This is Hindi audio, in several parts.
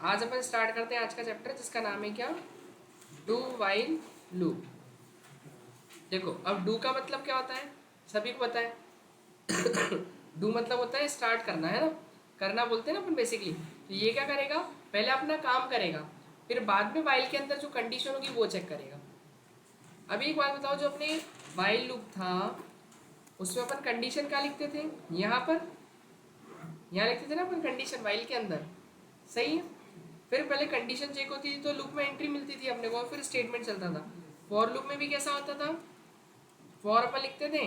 आज अपन स्टार्ट करते हैं आज का चैप्टर जिसका नाम है क्या, डू वाइल लूप। देखो अब डू का मतलब क्या होता है, सभी को पता है। डू मतलब होता है स्टार्ट करना, है ना, करना बोलते हैं ना अपन बेसिकली। तो ये क्या करेगा, पहले अपना काम करेगा, फिर बाद में वाइल के अंदर जो कंडीशन होगी वो चेक करेगा। अभी एक बात बताओ, जो अपने वाइल लूप था उसमें अपन कंडीशन क्या लिखते थे, यहाँ पर यहाँ लिखते थे ना अपन कंडीशन वाइल के अंदर, सही है। फिर पहले कंडीशन चेक होती थी तो लूप में एंट्री मिलती थी अपने को, फिर स्टेटमेंट चलता था। फॉर लूप में भी कैसा होता था, फॉर अपन लिखते थे,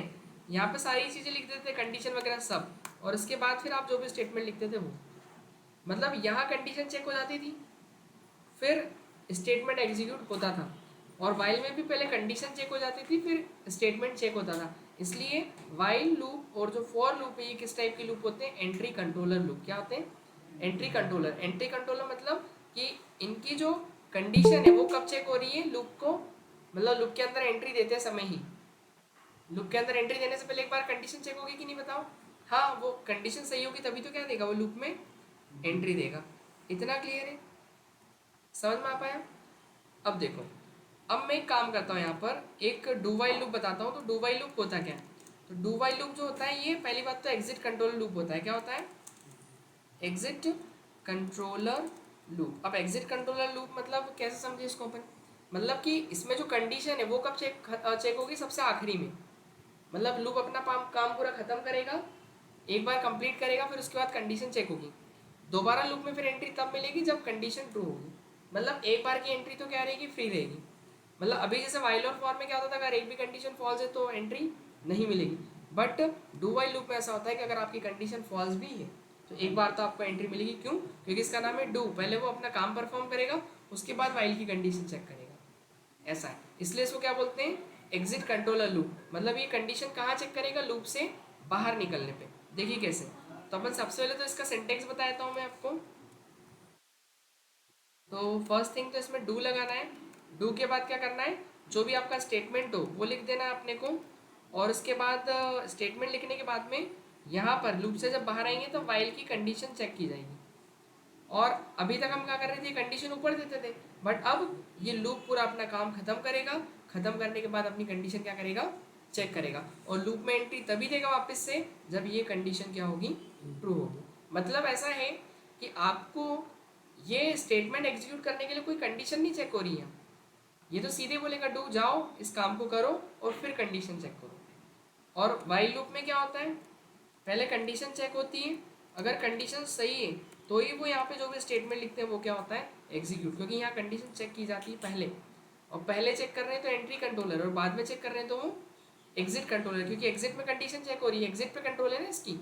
यहाँ पे सारी चीज़ें लिख देते थे कंडीशन वगैरह सब, और इसके बाद फिर आप जो भी स्टेटमेंट लिखते थे वो, मतलब यहाँ कंडीशन चेक हो जाती थी फिर स्टेटमेंट एग्जीक्यूट होता था। और वाइल में भी पहले कंडीशन चेक हो जाती थी फिर स्टेटमेंट चेक होता था। इसलिए वाइल लूप और जो फॉर लूप है ये किस टाइप के लूप होते हैं, एंट्री कंट्रोलर लूप। क्या होते हैं, एंट्री कंट्रोलर। एंट्री कंट्रोलर मतलब कि इनकी जो कंडीशन है वो कब चेक हो रही है, लूप को, मतलब लूप के अंदर एंट्री देते समय ही, लूप के अंदर एंट्री देने से पहले एक बार कंडीशन चेक होगी कि नहीं बताओ। हाँ, वो कंडीशन सही होगी तभी तो क्या देगा, वो लूप में एंट्री देगा। इतना क्लियर है, समझ में आ पाया। अब देखो, अब मैं एक काम करता हूँ, यहाँ पर एक डू वाइल लूप बताता हूँ। तो डू वाइल लूप होता क्या है, तो डू वाइल लूप जो होता है ये पहली बात तो एग्जिट कंट्रोल लूप होता है। क्या होता है, एग्जिट कंट्रोलर लूप। अब एग्जिट कंट्रोलर लूप मतलब कैसे समझे इसको अपन, मतलब कि इसमें जो कंडीशन है वो कब चेक होगी, सबसे आखिरी में। मतलब लूप अपना काम पूरा खत्म करेगा, एक बार कंप्लीट करेगा, फिर उसके बाद कंडीशन चेक होगी। दोबारा लूप में फिर एंट्री तब मिलेगी जब कंडीशन ट्रू होगी। मतलब एक बार की एंट्री तो क्या रहेगी, फ्री रहेगी। मतलब अभी जैसे वाइल और फॉर में क्या होता था, अगर एक भी कंडीशन फॉल्स है तो एंट्री नहीं मिलेगी। बट डू वाइल लूप में ऐसा होता है कि अगर आपकी कंडीशन फॉल्स भी है तो एक बार तो आपको एंट्री मिलेगी। क्यों, क्योंकि इसका नाम है डू, पहले वो अपना काम परफॉर्म करेगा उसके बाद वाइल की कंडीशन चेक करेगा। ऐसा है, इसलिए इसको क्या बोलते हैं, एग्जिट कंट्रोलर लूप। मतलब ये कंडीशन कहाँ चेक करेगा, लूप से बाहर निकलने पे। देखिए कैसे, तो अपन सबसे पहले तो इसका सिंटेक्स बता देता हूँ मैं आपको। तो फर्स्ट थिंग तो इसमें डू लगाना है। डू के बाद क्या करना है, जो भी आपका स्टेटमेंट हो वो लिख देना है अपने को। और उसके बाद स्टेटमेंट लिखने के बाद में यहाँ पर लूप से जब बाहर आएंगे तो वाइल की कंडीशन चेक की जाएगी। और अभी तक हम क्या कर रहे थे, कंडीशन ऊपर देते थे, बट अब ये लूप पूरा अपना काम खत्म करेगा। खत्म करने के बाद अपनी कंडीशन क्या करेगा, चेक करेगा। और लूप में एंट्री तभी देगा वापस से जब ये कंडीशन क्या होगी, ट्रू होगी। मतलब ऐसा है कि आपको ये स्टेटमेंट एग्जीक्यूट करने के लिए कोई कंडीशन नहीं चेक हो रही है, ये तो सीधे बोलेगा डू जाओ इस काम को करो और फिर कंडीशन चेक करो। और वाइल लूप में क्या होता है, पहले कंडीशन चेक होती है, अगर कंडीशन सही है तो ही वो यहाँ पे जो भी स्टेटमेंट लिखते हैं वो क्या होता है, एग्जीक्यूट। क्योंकि यहाँ कंडीशन चेक की जाती है पहले, और पहले चेक कर रहे हैं तो एंट्री कंट्रोलर, और बाद में चेक कर रहे हैं तो वो एग्जिट कंट्रोलर। क्योंकि एग्जिट में कंडीशन चेक हो रही है, एग्जिट पे कंट्रोल है ना इसकी,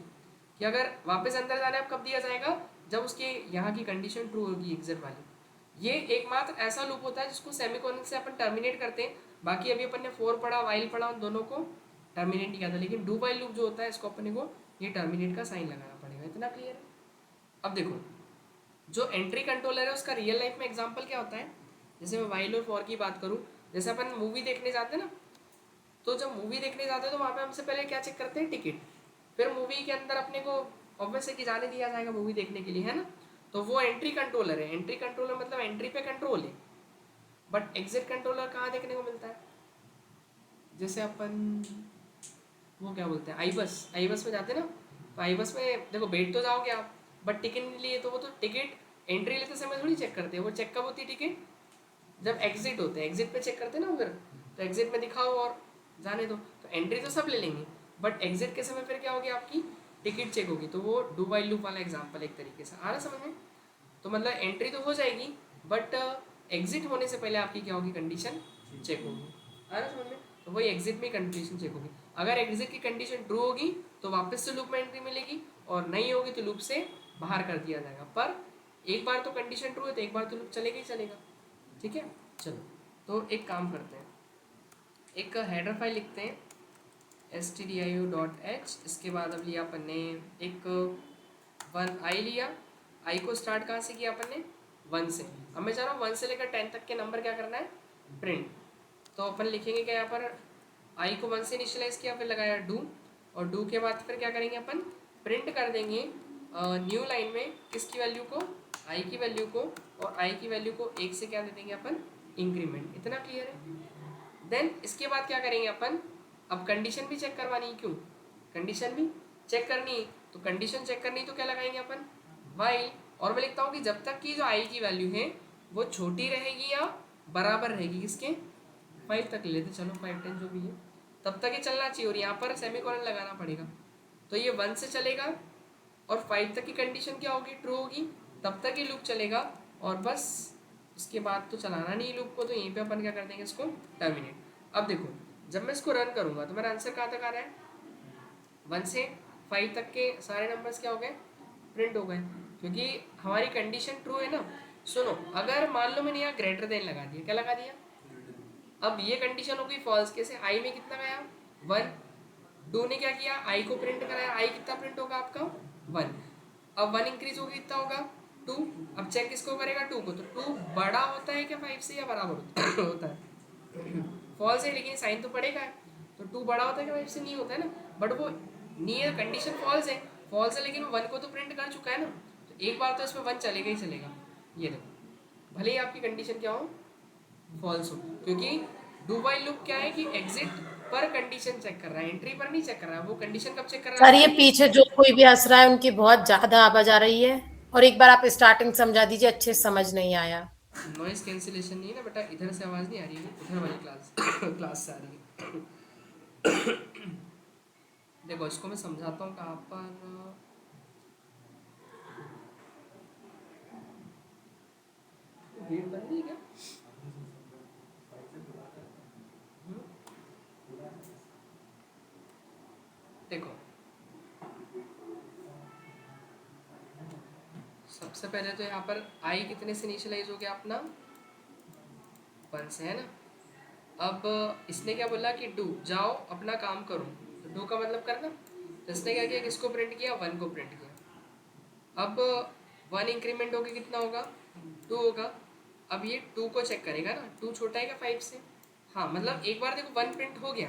कि अगर वापस अंदर जाना है कब दिया जाएगा, जब उसकी यहाँ की कंडीशन ट्रू होगी एग्जिट वाली। ये एकमात्र ऐसा लूप होता है जिसको सेमीकोलन से अपन टर्मिनेट करते हैं। बाकी अभी अपन ने फोर पढ़ा, वाइल पढ़ा, उन दोनों को टर्मिनेट नहीं किया था। लेकिन डू वाइल लूप जो होता है इसको अपने को ये टर्मिनेट का साइन लगाना पड़ेगा। इतना क्लियर है। अब देखो, जो एंट्री कंट्रोलर है उसका रियल लाइफ में एग्जांपल क्या होता है, जैसे मैं वाइल और फॉर की बात करूँ, जैसे अपन मूवी देखने जाते हैं ना, तो जब मूवी देखने जाते हैं तो वहाँ पे हमसे पहले क्या चेक करते हैं, टिकट। फिर मूवी के अंदर अपने को ऑब्वियस है कि जाने दिया जाएगा मूवी देखने के लिए, है ना। तो वो एंट्री कंट्रोलर है। एंट्री कंट्रोलर मतलब एंट्री पे कंट्रोल है। बट एग्जिट कंट्रोलर कहाँ देखने को मिलता है, जैसे अपन वो क्या बोलते हैं, आई बस, आई बस में जाते हैं ना, तो आई बस में देखो बैठ तो जाओगे आप, बट टिकट नहीं लिए तो वो तो टिकट एंट्री लेते समय थोड़ी चेक करते हैं। वो चेक कब होती है टिकट, जब एग्जिट होते हैं, एग्जिट पे चेक करते हैं ना उधर, तो एग्जिट में दिखाओ और जाने दो। तो एंट्री तो सब ले लेंगे, बट एग्जिट के समय फिर क्या होगी, आपकी टिकट चेक होगी। तो वो डू वाइल लूप वाला एग्जाम्पल एक तरीके से आ रहा समझ में। तो मतलब एंट्री तो हो जाएगी, बट एग्जिट होने से पहले आपकी क्या होगी, कंडीशन चेक होगी। आ रहा समझ में। तो वही एग्जिट में कंडीशन चेक होगी। अगर एग्जिट की कंडीशन ट्रू होगी तो वापस से लूप में एंट्री मिलेगी, और नहीं होगी तो लूप से बाहर कर दिया जाएगा। पर एक बार तो कंडीशन ट्रू है तो एक बार तो लूप चलेगा ही चलेगा। ठीक है, चलो तो एक काम करते हैं, एक हेडर फाइल लिखते हैं stdio.h। इसके बाद अब लिया अपन ने एक वन आई लिया। आई को स्टार्ट कहाँ से किया अपन ने, वन से। अब मैं चाह रहा हूँ 1 से लेकर 10 तक के नंबर क्या करना है, प्रिंट। तो अपन लिखेंगे क्या, यहाँ पर आई को 1 से इनिशियलाइज किया, फिर लगाया डू, और डू के बाद फिर क्या करेंगे अपन, प्रिंट कर देंगे न्यू लाइन में किसकी वैल्यू को, आई की वैल्यू को और आई की वैल्यू को एक से क्या दे देंगे अपन, इंक्रीमेंट। इतना क्लियर है। देन इसके बाद क्या करेंगे अपन, अब कंडीशन भी चेक करवानी है, क्यों कंडीशन भी चेक करनी है, तो कंडीशन चेक करनी तो क्या लगाएंगे अपन, वाइल। और मैं लिखता हूँ कि जब तक की जो आई की वैल्यू है वो छोटी रहेगी या बराबर रहेगी किसके, 5 तक ले लेते, चलो 5 10 जो भी है, तब तक ये चलना चाहिए। और यहाँ पर सेमीकोलन लगाना पड़ेगा, तो ये 1 से चलेगा और 5 तक की कंडीशन क्या होगी, ट्रू होगी, तब तक ये लूप चलेगा। और बस उसके बाद तो चलाना नहीं लूप को, तो यहीं पे अपन क्या कर देंगे, इसको टर्मिनेट। अब देखो जब मैं इसको रन करूँगा तो मेरा आंसर कहाँ तक आ रहा है, 1 से 5 तक के सारे नंबर्स क्या हो गए, प्रिंट हो गए, क्योंकि हमारी कंडीशन ट्रू है ना। सुनो, अगर मान लो मैंने यहाँ ग्रेटर देन लगा दिया, क्या लगा दिया, अब ये कंडीशन हो गई फॉल्स, कैसे, आई में कितना गया 1, टू ने क्या किया, आई को प्रिंट कराया, आई कितना प्रिंट होगा आपका 1, अब 1 इंक्रीज होगी कितना होगा 2, अब चेक किसको करेगा 2 को, तो 2 बड़ा होता है क्या 5 से या बराबर होता है, फॉल्स है लेकिन साइन तो पड़ेगा, तो 2 बड़ा होता है क्या 5 से, नहीं होता है ना, बट वो नियर कंडीशन फॉल्स है लेकिन वो 1 को तो प्रिंट कर चुका है ना, तो एक बार तो इसमें 1 चलेगा ही चलेगा। ये देखो भले ही आपकी कंडीशन क्या हो, फॉल्स हो, क्योंकि डू वाइल लूप क्या है कि एग्जिट पर कंडीशन चेक कर रहा है, एंट्री पर नहीं चेक कर रहा है, वो कंडीशन कब चेक कर रहा है सर ये आपकी, पीछे जो कोई भी हंस रहा है उनकी बहुत ज्यादा आवाज आ रही है, और एक बार आप स्टार्टिंग समझा दीजिए, अच्छे से समझ नहीं आया। नॉइस कैंसिलेशन नहीं है ना बेटा, इधर से आवाज़ नहीं आ रही है, उधर वाली क्लास क्लास से आ रही है। देखो इसको मैं समझाता हूँ कहाँ पर, भीड़ बन रही है क्या, हम्म? देखो सबसे पहले तो यहाँ पर आई कितने से इनिशियलाइज हो गया अपना, 1 से, है ना। अब इसने क्या बोला कि डू जाओ अपना काम करो, तो डू का मतलब करना, तो इसने क्या किया, किसको प्रिंट किया, 1 को प्रिंट किया। अब 1 इंक्रीमेंट होके कितना होगा, 2 होगा। अब ये 2 को चेक करेगा ना, 2 छोटा है क्या 5 से, हाँ, मतलब एक बार देखो 1 प्रिंट हो गया,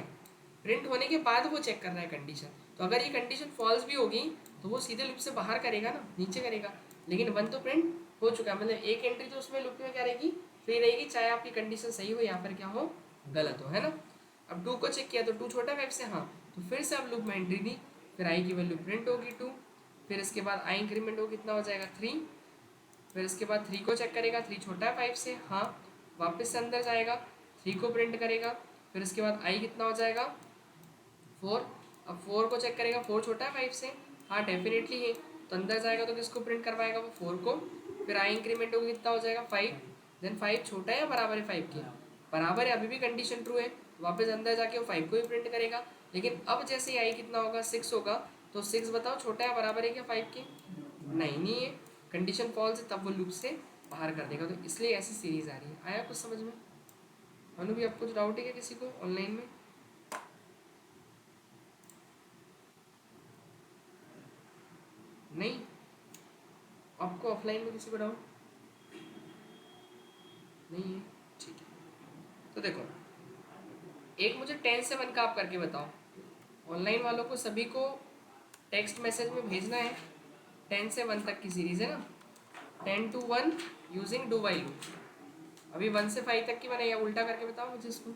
प्रिंट होने के बाद वो चेक कर रहा है कंडीशन, तो अगर ये कंडीशन फॉल्स भी होगी तो वो सीधे लूप से बाहर करेगा ना, नीचे करेगा, लेकिन 1 तो प्रिंट हो चुका है, मतलब एक एंट्री तो उसमें लूप में क्या रहेगी, फ्री रहेगी, चाहे आपकी कंडीशन सही हो या फिर क्या हो, गलत हो, है ना। अब 2 को चेक किया तो 2 छोटा है 5 से, हाँ, तो फिर से अब लूप में एंट्री दी, फिर आई की वैल्यू प्रिंट होगी 2, फिर इसके बाद आई इंक्रीमेंट हो कितना हो जाएगा 3, फिर इसके बाद 3 को चेक करेगा, 3 छोटा है 5 से, हाँ, वापस से अंदर जाएगा, 3 को प्रिंट करेगा, फिर इसके बाद आई कितना हो जाएगा 4, अब 4 को चेक करेगा, 4 छोटा है 5 से, हाँ डेफिनेटली है, तो अंदर जाएगा तो किसको प्रिंट करवाएगा, वो 4 को, फिर आई इंक्रीमेंट होगा कितना हो जाएगा 5, देन 5 छोटा है या बराबर है 5 के, बराबर है, अभी भी कंडीशन ट्रू है, वापस अंदर जाके वो 5 को भी प्रिंट करेगा, लेकिन अब जैसे ही आई कितना होगा 6 होगा, तो 6 बताओ छोटा है बराबर है क्या 5 के, नहीं है, कंडीशन फॉल्स है, तब वो लूप से बाहर कर देगा, तो इसलिए ऐसी सीरीज आ रही है। आया कुछ समझ में, अनु भी आपको कुछ डाउट है क्या किसी को ऑनलाइन में, नहीं, आपको ऑफलाइन में किसी को डाउट नहीं है, ठीक है। तो देखो एक मुझे 10 से 1 का आप करके बताओ, ऑनलाइन वालों को सभी को टेक्स्ट मैसेज में भेजना है, 10 से 1 तक की सीरीज है ना, 10 to 1 using do while loop. अभी 1 से 5 तक की मैंने या उल्टा करके बताओ मुझे इसको,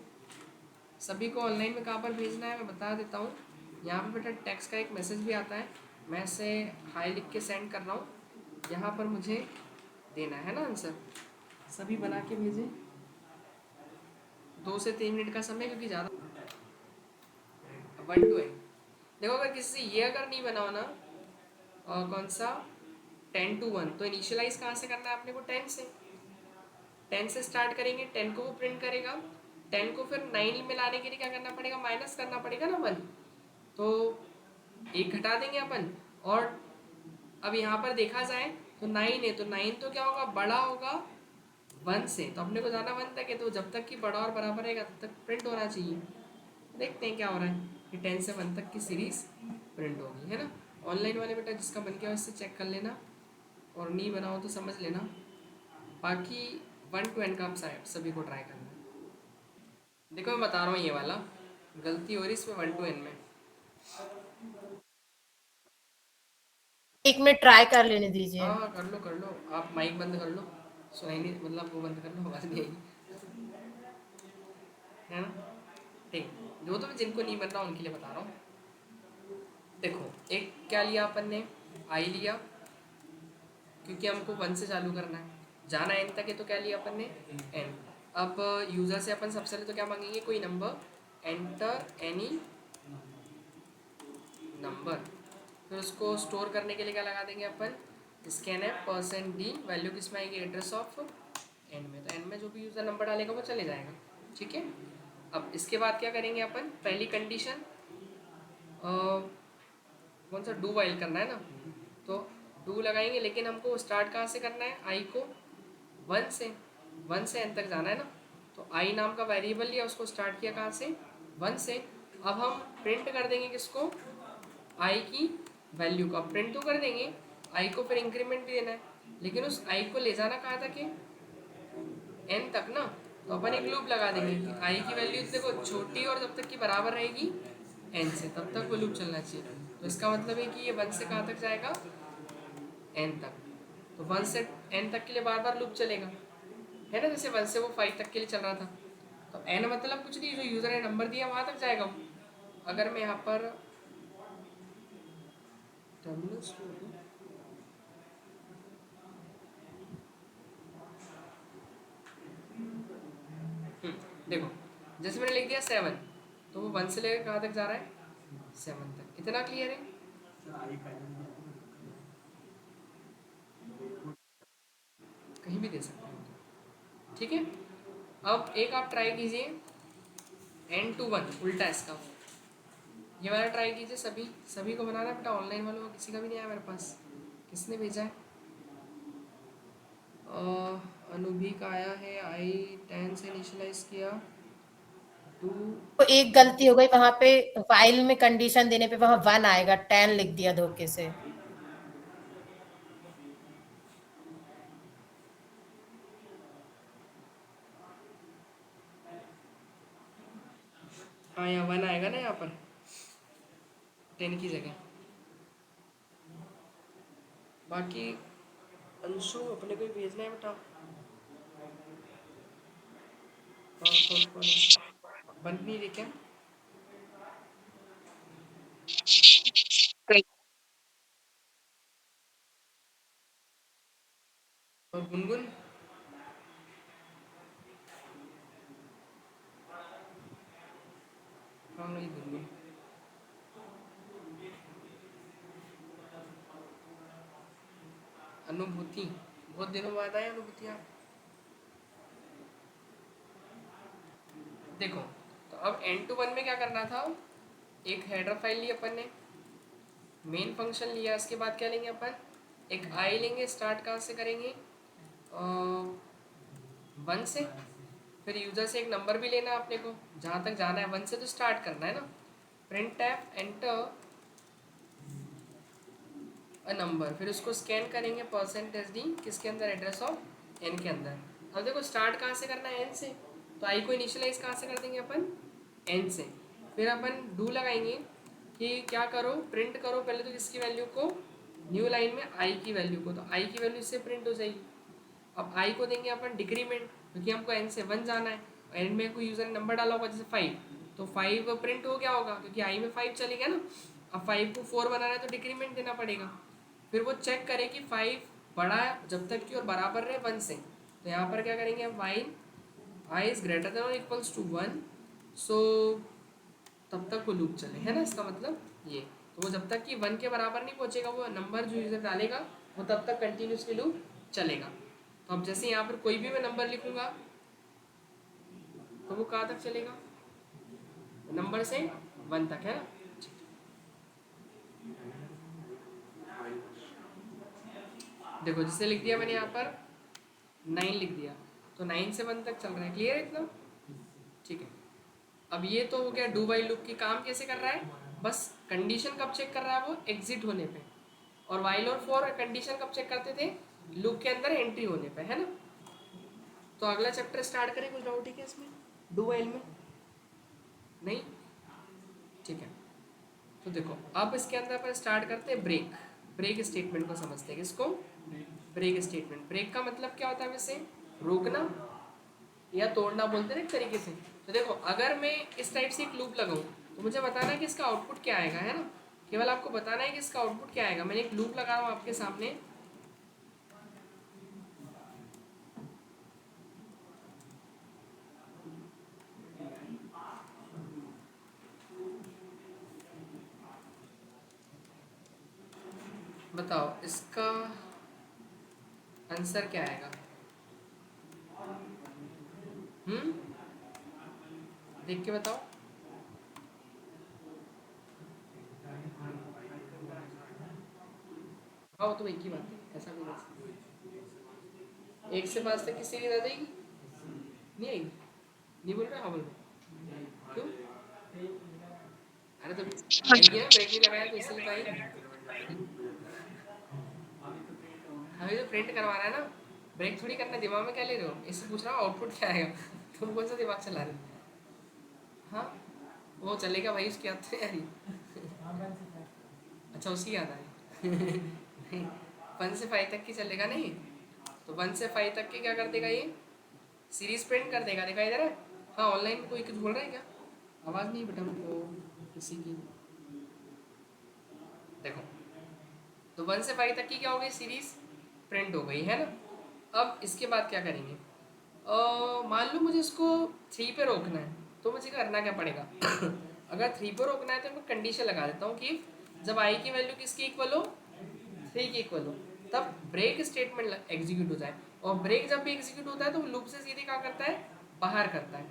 सभी को ऑनलाइन में कहाँ पर भेजना है मैं बता देता हूँ। यहाँ पे बेटा टेक्स्ट का एक मैसेज भी आता है, मैं इसे हाई लिख के सेंड कर रहा हूँ, यहाँ पर मुझे देना है ना आंसर, सभी बना के भेजें, 2 से 3 मिनट का समय, क्योंकि ज़्यादा 1 to n। देखो अगर किसी से ये अगर नहीं बना हो ना, कौन सा 10 to 1, तो इनिशियलाइज कहाँ से करना है अपने को, 10 से, 10 से स्टार्ट करेंगे, 10 को वो प्रिंट करेगा, 10 को फिर 9 में लाने के लिए क्या करना पड़ेगा, माइनस करना पड़ेगा ना 1, तो एक घटा देंगे अपन। और अब यहाँ पर देखा जाए तो 9 है, तो 9 तो क्या होगा, बड़ा होगा 1 से, तो अपने को जाना 1 तक है, तो जब तक कि बड़ा और बराबर रहेगा तब तक प्रिंट होना चाहिए। देखते हैं क्या हो रहा है कि 10 से 1 तक की सीरीज प्रिंट होगी, है ना। ऑनलाइन वाले बेटा जिसका बन गया उससे चेक कर लेना, और नहीं बना हो तो समझ लेना, बाकी 1 to n का आप सभी को ट्राई करना। देखो मैं बता रहा हूँ, ये वाला गलती हो रही इसमें 1 to n में। एक मिनट ट्राई कर लेने दीजिए। हाँ हाँ, कर लो, आप माइक बंद कर लो, सुनाई नहीं, मतलब वो बंद कर लो, आवाज़ नहीं आएगी, है ना? ठीक, जो तो मैं जिनको नहीं बन रहा उनके लिए बता रहा हूँ। देखो, एक क्या लिया अपन ने, आई लिया, क्योंकि हमको 1 से चालू करना है, जाना n तक है, तो क्या लिया अपन ने, n। अब यूज़र से अपन सबसे पहले तो क्या मांगेंगे, कोई नंबर, एंटर एनी नंबर, फिर उसको स्टोर करने के लिए क्या लगा देंगे अपन, स्कैन है %d, वैल्यू किस में आएगी, एड्रेस ऑफ n में, तो n में जो भी यूज़र नंबर डालेगा वो चले जाएगा, ठीक है। अब इसके बाद क्या करेंगे अपन, पहली कंडीशन, कौन सा, डू वाइल करना है ना, तो डू लगाएंगे, लेकिन हमको स्टार्ट कहाँ से करना है, आई को 1 से n तक जाना है ना, तो आई नाम का वेरिएबल लिया, उसको स्टार्ट किया कहाँ से, 1 से। अब हम प्रिंट कर देंगे किसको, आई की वैल्यू को, अब प्रिंट तो कर देंगे, आई को फिर इंक्रीमेंट भी देना है, लेकिन उस आई को ले जाना कहाँ तक है, n तक ना, तो अपन एक लूप लगा देंगे कि आई की वैल्यू देखो छोटी और जब तक की बराबर रहेगी n से, तब तक वो लूप चलना चाहिए। तो इसका मतलब है कि ये 1 से कहाँ तक जाएगा, n तक, तो 1 से n तक के लिए बार बार लूप चलेगा, है ना, जैसे 1 से वो 5 तक के लिए चल रहा था। तो n मतलब कुछ नहीं, जो यूज़र ने नंबर दिया वहाँ तक जाएगा वो। अगर मैं यहाँ पर टर्मिनल देखो, जैसे मैंने लिख दिया 7, तो वो 1 से लेकर कहाँ तक जा रहा है, 7 तक, इतना क्लियर है। कहीं भी दे सकते हैं, ठीक है। अब एक आप ट्राई कीजिए n to 1 उल्टा इसका, ये वाला ट्राई कीजिए, सभी सभी को बनाना है बेटा, ऑनलाइन वालों को किसी का भी नहीं आया मेरे पास, किसने भेजा है, अनुभी का आया है, आई 10 से इनिशियलाइज किया, टू, तो एक गलती हो गई वहां पे, फाइल में कंडीशन देने पे वहां 1 आएगा, 10 लिख दिया धोखे से। हाँ यहाँ 1 आएगा ना, यहाँ पर 10 की जगह। बाकी अंशु अपने को ही भेजना है बेटा, कौन है, बन नहीं रही क्या, और गुनगुन, हाँ नहीं गुनगुन, अनुभूति, बहुत दिनों बाद आए अनुभूतियाँ। देखो, तो अब n to 1 में क्या करना था, एक हेडर फाइल ली अपन ने, मेन फंक्शन लिया, इसके बाद क्या लेंगे अपन, एक आई लेंगे, स्टार्ट कहाँ से करेंगे, 1 से, फिर यूज़र से एक नंबर भी लेना है अपने को, जहाँ तक जाना है 1 से तो स्टार्ट करना है ना, print F enter a number, फिर उसको स्कैन करेंगे %d किसके अंदर, एड्रेस ऑफ n के अंदर। अब देखो स्टार्ट कहाँ से करना है, n से, तो आई को इनिशियलाइज कहाँ से कर देंगे अपन, n से, फिर अपन डू लगाएंगे कि क्या करो, प्रिंट करो पहले तो किसकी वैल्यू को, न्यू लाइन में आई की वैल्यू को, तो आई की वैल्यू इससे प्रिंट हो जाएगी। अब आई को देंगे अपन डिक्रीमेंट, क्योंकि हमको n से 1 जाना है, n में कोई यूज़र ने नंबर डाला होगा जैसे 5, तो 5 प्रिंट हो गया होगा क्योंकि आई में 5 चली गया ना। अब 5 को 4 बनाना है तो डिक्रीमेंट देना पड़ेगा, फिर वो चेक करे कि 5 बड़ा है जब तक कि और बराबर रहे 1 से, तो यहाँ पर क्या करेंगे, wine I is greater than और इक्वल्स टू 1, सो तब तक वो लूप चले, है ना, इसका मतलब ये। तो वो जब तक कि 1 के बराबर नहीं पहुँचेगा वो नंबर जो यूज़र डालेगा, वो तब तक कंटिन्यूसली लूप चलेगा। तो अब जैसे यहाँ पर कोई भी मैं नंबर लिखूँगा तो वो कहाँ तक चलेगा, नंबर से 1 तक, है ना। देखो जिससे लिख दिया मैंने यहाँ पर 9 लिख दिया, तो 9 से 1 तक चल रहा है, क्लियर है इतना, ठीक है। अब ये तो हो गया डू वाइल लूप की, काम कैसे कर रहा है, बस कंडीशन कब चेक कर रहा है वो, एग्जिट होने पे, और वाइल और फॉर कंडीशन कब चेक करते थे, लूप के अंदर एंट्री होने पे, है ना। तो अगला चैप्टर स्टार्ट करें, कुछ डाउट है क्या इसमें, डू वाइल में, नहीं, ठीक है। तो देखो अब इसके अंदर अपन स्टार्ट करते हैं ब्रेक, ब्रेक स्टेटमेंट को समझते हैं। किसको? Break statement. ब्रेक का मतलब क्या होता है वैसे? रोकना या तोड़ना बोलते हैं एक तरीके से। तो देखो अगर मैं इस टाइप से एक लूप लगाऊं तो मुझे बताना है कि इसका आउटपुट क्या आएगा, है ना। केवल आपको बताना है कि इसका आउटपुट क्या आएगा। मैंने एक लूप लगा रहा हूँ आपके सामने, बताओ इसका आंसर क्या आएगा? देख के बताओ। हाँ तो एक ही बात है, ऐसा कोई नहीं। 1 से 5 तक की सीरीज आ जाएगी? नहीं आएगी? नहीं बोल रहा? हाँ बोल रहा। क्यों? अरे तो आएगी ना, ब्रेक नहीं लगाया तो इसलिए तो आएगी। हमें तो प्रिंट करवा रहा है ना, ब्रेक थोड़ी करना है। दिमाग में क्या ले रहे हो? इससे पूछ रहा हूँ आउटपुट क्या आएगा। तुम कौन सा दिमाग चला रहे हो? हाँ वो चलेगा भाई, उसकी याद तो यार ही। अच्छा उसकी याद आई। नहीं, 1 से 5 तक की चलेगा नहीं। तो 1 से 5 तक की क्या कर देगा ये? सीरीज प्रिंट कर देगा। दिखाई दे रहा है? हाँ ऑनलाइन कोई कुछ बोल रहा है क्या? आवाज़ नहीं बेटा हमको किसी की। देखो तो 1 से 5 तक की क्या हो गई? सीरीज प्रिंट हो गई, है ना। अब इसके बाद क्या करेंगे? मान लो मुझे इसको 3 पे रोकना है, तो मुझे करना क्या पड़ेगा? अगर 3 पे रोकना है तो मैं कंडीशन लगा देता हूँ कि जब आई की वैल्यू किसकी इक्वल हो? 3 की इक्वल हो, तब ब्रेक स्टेटमेंट एग्जीक्यूट हो जाए। और ब्रेक जब भी एग्जीक्यूट होता है तो लूप से सीधे क्या करता है? बाहर करता है,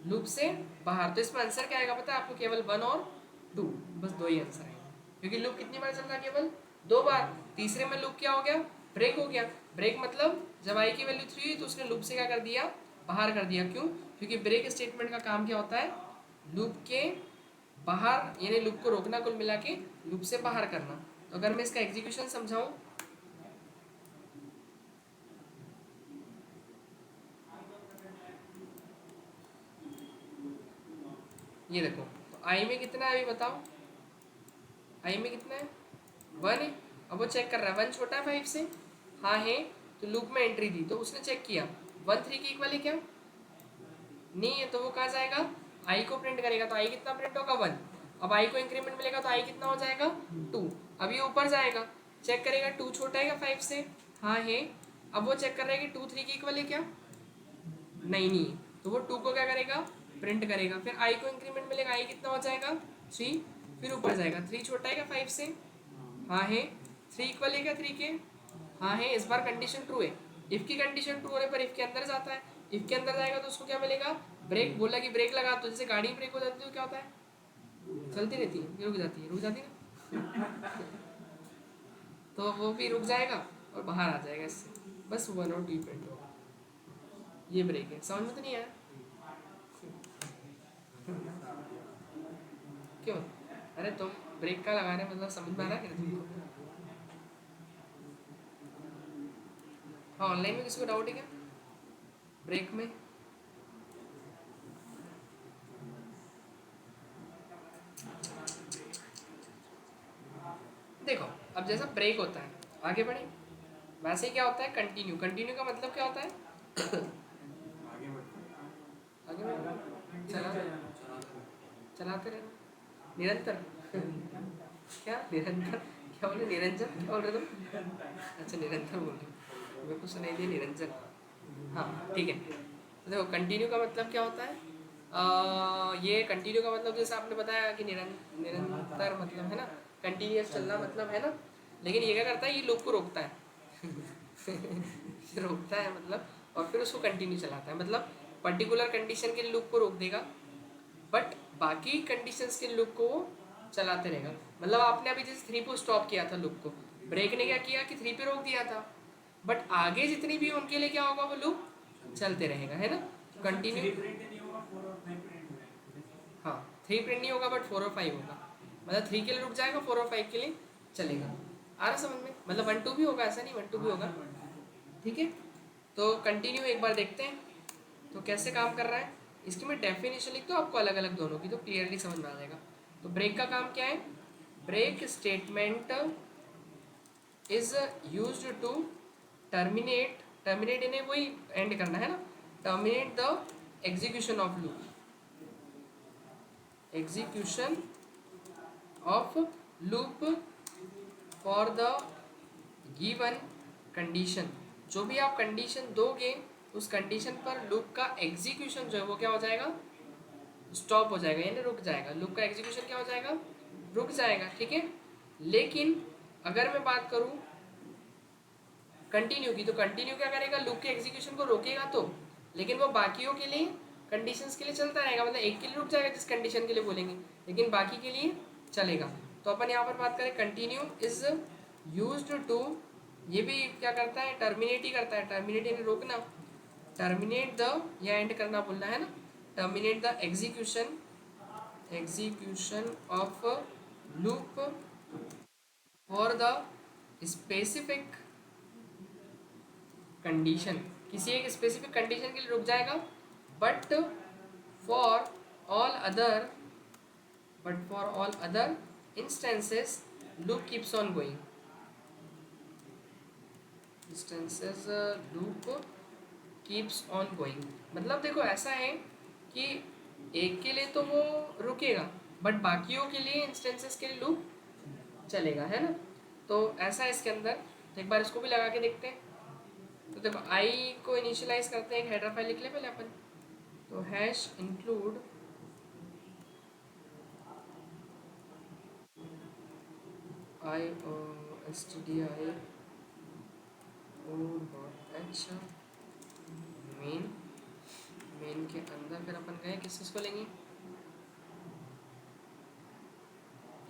लूप से बाहर। तो इसमें आंसर क्या आएगा पता है आपको? केवल 1 और 2, बस 2 ही आंसर आएगा। क्योंकि लूप कितनी बार चल रहा है? केवल 2 बार। तीसरे में लूप क्या हो गया? ब्रेक हो गया। ब्रेक मतलब जब आई की वैल्यू 3 हुई तो उसने लूप से क्या कर दिया? बाहर कर दिया। क्यों? क्योंकि ब्रेक स्टेटमेंट का काम क्या होता है? लूप के बाहर, यानी लूप को रोकना, कुल मिला के लूप से बाहर करना। तो अगर मैं इसका एग्जीक्यूशन समझाऊं, ये देखो तो आई में कितना है अभी बताओ? आई में कितना है? 1 है। अब वो चेक कर रहा है 1 छोटा है 5 से, हाँ है। तो लूप में एंट्री दी तो उसने चेक किया 1 3 की इक्वल है क्या? नहीं है। तो वो कहाँ जाएगा? आई को प्रिंट करेगा। तो आई कितना प्रिंट होगा? 1। अब आई को इंक्रीमेंट मिलेगा तो आई कितना हो जाएगा? 2। अब ये ऊपर जाएगा, चेक करेगा 2 छोटा है क्या 5 से, हाँ है। अब वो चेक कर रहा है कि 2 3 की इक्वल है क्या? नहीं है। तो वो 2 को क्या करेगा? प्रिंट करेगा। फिर आई को इंक्रीमेंट मिलेगा, आई कितना हो जाएगा? 3। फिर ऊपर जाएगा, 3 छोटा है क्या 5 से, हाँ है। 3 इक्वल है क्या 3 के, हाँ है। इस बार कंडीशन ट्रू है। इफ की कंडीशन ट्रू होने पर इफ के अंदर जाता है। इफ के अंदर जाएगा तो उसको क्या मिलेगा? ब्रेक। बोला कि ब्रेक लगा, तो जैसे गाड़ी ब्रेक हो जाती है तो क्या होता है? चलती रहती है, रुक जाती है, रुक जाती है ना। तो वो भी रुक जाएगा और बाहर आ जाएगा इससे, बस 1 और 2 प्रिंट होगा। ये ब्रेक है। समझ में तो नहीं आया? क्यों? अरे तुम ब्रेक का लगाने मतलब समझ में आ रहा है तुमको? हाँ ऑनलाइन में किसी को डाउट है क्या ब्रेक में? देखो अब जैसा ब्रेक होता है, आगे बढ़े, वैसे ही क्या होता है? कंटिन्यू। कंटिन्यू का मतलब क्या होता है? आगे बढ़े, चलाते रहना, निरंतर। क्या निरंतर? क्या बोले? निरंजन क्या बोल रहे तुम? अच्छा निरंतर बोल रहे हो, मेरे को सुनाई दिया निरंजन। हाँ ठीक है। तो देखो कंटिन्यू का मतलब क्या होता है? ये कंटिन्यू का मतलब जैसे आपने बताया कि निरंतर मतलब है ना, कंटिन्यूस चलना मतलब, है ना। लेकिन ये क्या करता है? ये लूप को रोकता है। रोकता है मतलब, और फिर उसको कंटिन्यू चलाता है। मतलब पर्टिकुलर कंडीशन के लूप को रोक देगा, बट बाकी कंडीशंस के लूप को वो चलाते रहेगा। मतलब आपने अभी जैसे 3 पे स्टॉप किया था लूप को, ब्रेक ने क्या किया कि 3 पे रोक दिया था, बट आगे जितनी भी उनके लिए क्या होगा? वो लूप चलते रहेगा, है ना। कंटिन्यू। हाँ 3 प्रिंट नहीं होगा बट 4 और 5 होगा। मतलब 3 के लिए रुक जाएगा, 4 और 5 के लिए चलेगा। आ रहा समझ में? मतलब 1 2 भी होगा, ऐसा नहीं 1 2 भी होगा। ठीक है। तो कंटिन्यू एक बार देखते हैं तो कैसे काम कर रहा है। इसकी मैं डेफिनेशन लिख तो आपको अलग अलग दोनों की, तो क्लियरली समझ में आ जाएगा। तो ब्रेक का काम क्या है? Break statement is used to terminate इन्हें वही एंड करना है ना, terminate the execution of loop, execution of loop for the given condition. जो भी आप कंडीशन दोगे उस कंडीशन पर लूप का एग्जीक्यूशन जो है वो क्या हो जाएगा, स्टॉप हो जाएगा, यानी रुक जाएगा। लूप का एग्जीक्यूशन क्या हो जाएगा, रुक जाएगा, ठीक है। लेकिन अगर मैं बात करूं कंटिन्यू की, तो कंटिन्यू क्या करेगा, लूप के एग्जीक्यूशन को रोकेगा तो, लेकिन वो बाकियों के लिए कंडीशंस के लिए चलता रहेगा, मतलब एक के लिए रुक जाएगा जिस कंडीशन के लिए बोलेंगे, लेकिन बाकी के लिए चलेगा। तो अपन यहाँ पर बात करें कंटिन्यू इज यूज्ड टू, ये भी क्या करता है, टर्मिनेट ही करता है, टर्मिनेट यानी रोकना, टर्मिनेट द या एंड करना बोलना है ना, terminate the execution of loop for the specific condition, किसी एक स्पेसिफिक कंडीशन के लिए रुक जाएगा, but for all other instances loop keeps on going, instances loop keeps on going. मतलब देखो ऐसा है कि एक के लिए तो वो रुकेगा, बट बाकियों के लिए इंस्टेंसेस के लिए लूप चलेगा, है ना। तो ऐसा है इसके अंदर। तो एक बार इसको भी लगा के देखते हैं। तो देखो आई को इनिशियलाइज करते हैं, एक हेडर फाइल लिख ले पहले अपन, तो हैश इंक्लूड आई stdi h मेन के अंदर फिर अपन गए किसको लेंगे,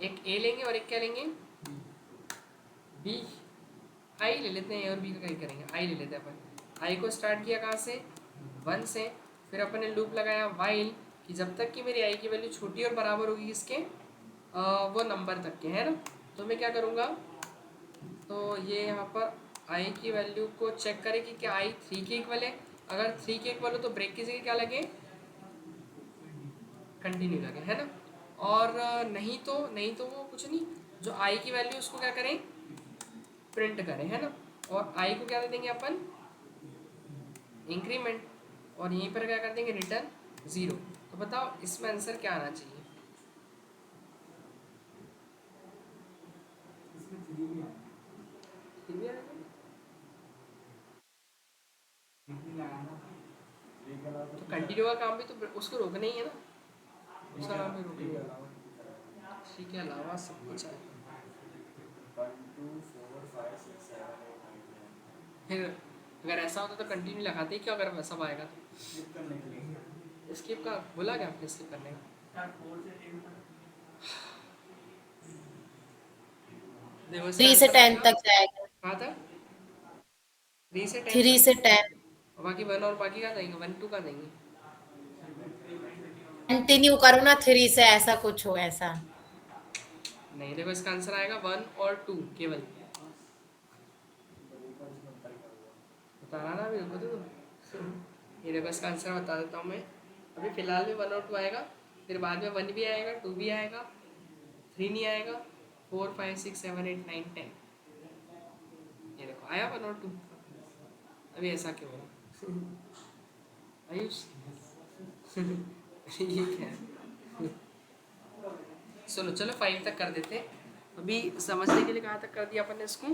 एक ए लेंगे और एक क्या लेंगे, बी। आई ले लेते हैं, ए और बी का क्या करेंगे, आई ले लेते हैं अपन। आई को स्टार्ट किया कहाँ से, 1 से, फिर अपन ने लूप लगाया वाइल कि जब तक कि मेरी आई की वैल्यू छोटी और बराबर होगी किसके, वो नंबर तक के, है ना। तो मैं क्या करूँगा, तो ये यहाँ पर आई की वैल्यू को चेक करें कि क्या आई 3 के इक्वल है, अगर 3 के इक्वल हो तो ब्रेक की जगह क्या लगे, कंटिन्यू लगे, है ना। और नहीं तो वो कुछ नहीं, जो आई की वैल्यू उसको क्या करें, प्रिंट करें, है ना। और आई को क्या दे देंगे अपन, इंक्रीमेंट, और यहीं पर क्या कर देंगे, रिटर्न 0। तो बताओ इसमें आंसर क्या आना चाहिए, तो कंटिन्यू का काम भी तो उसको रोकना ही है ना, उसका काम भी रोकना, ठीक है, अलावा सब कुछ है। फिर अगर ऐसा होता तो कंटिन्यू लगाते ही, क्या अगर सब आएगा तो स्किप का बोला क्या आपने, स्किप करने का, देखो इसका 3 से आंसर 10 आएगा, तक जाएगा, कहाँ था, 3 से 10 3 तक, से 10 और बाकी 1 और बाकी कहाँ देंगे, 1 2 कहाँ देंगे, कंटिन्यू करो ना 3 से, ऐसा कुछ हो ऐसा। नहीं। देखो इसका आंसर आएगा 1 और 2 केवल, बता रहा ना अभी, रुको तो ये देखो इसका आंसर बता देता हूँ मैं। अभी फिलहाल में 1 और 2 आएगा, फिर बाद में 1 भी आएगा, 2 भी आएगा, 3 नहीं आएगा, 4 5 6 7 8 9 10, ये देखो आया 1 और 2। अभी ऐसा क्यों हो आयुष ये क्या है, चलो चलो 5 तक कर देते हैं। अभी समझने के लिए कहाँ तक कर दिया अपन ने इसको,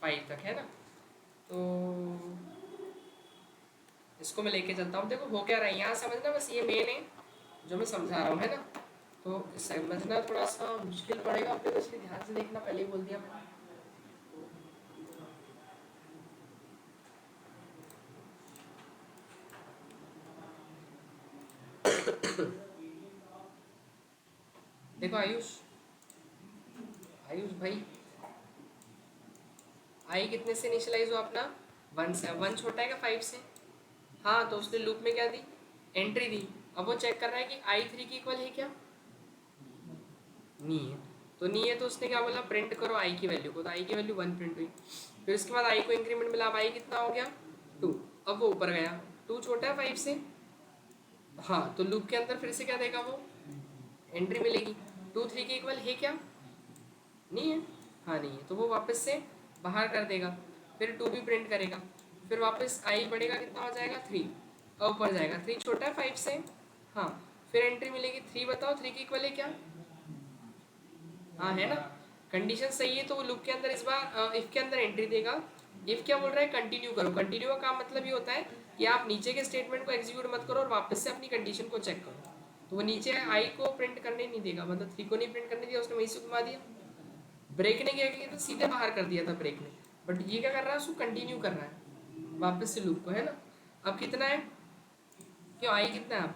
5 तक, है ना। तो इसको मैं लेके चलता हूँ। देखो हो क्या रहा है यहाँ, समझना बस, ये मेन है जो मैं समझा रहा हूँ, है ना। तो समझना थोड़ा सा मुश्किल पड़ेगा आपको, तो इसलिए ध्यान से देखना, पहले ही बोल दिया मैंने। देखो आयुष भाई, आई कितने से इनिशियलाइज हो अपना, 1 से। 1 छोटा है क्या 5 से, हाँ, तो उसने लूप में क्या दी, एंट्री दी। अब वो चेक कर रहा है कि आई 3 की इक्वल है क्या, नहीं है, तो नहीं है तो उसने क्या बोला, प्रिंट करो आई की वैल्यू को, तो आई की वैल्यू 1 प्रिंट हुई। फिर उसके बाद आई को इंक्रीमेंट मिला, अब आई कितना हो गया 2, अब वो ऊपर गया, 2 छोटा है 5 से, हाँ, तो लूप के अंदर फिर से क्या देगा वो, एंट्री मिलेगी, 2 3 के इक्वल है क्या, नहीं है, हाँ नहीं है, तो वो वापस से बाहर कर देगा, फिर 2 भी प्रिंट करेगा, फिर वापस आई बढ़ेगा, कितना हो जाएगा 3, और ऊपर जाएगा 3 छोटा है 5 से, हाँ, फिर एंट्री मिलेगी 3, बताओ 3 की इक्वल है क्या, हाँ है ना, कंडीशन सही है तो वो लूप के अंदर इस बार इफ के अंदर एंट्री देगा। इफ क्या बोल रहा है, कंटिन्यू करो, कंटिन्यू का काम मतलब ये होता है कि आप नीचे के स्टेटमेंट को एग्जीक्यूट मत करो और वापस से अपनी कंडीशन को चेक करो, तो वो नीचे आई को प्रिंट करने नहीं देगा, मतलब 3 को नहीं प्रिंट करने दिया, उसने वहीं से घुमा दिया। ब्रेक ने क्या किया था, सीधे बाहर कर दिया था ब्रेक ने, बट ये क्या कर रहा है, उसको कंटिन्यू कर रहा है वापस से लूप को, है ना। अब कितना है, क्यों आई कितना है,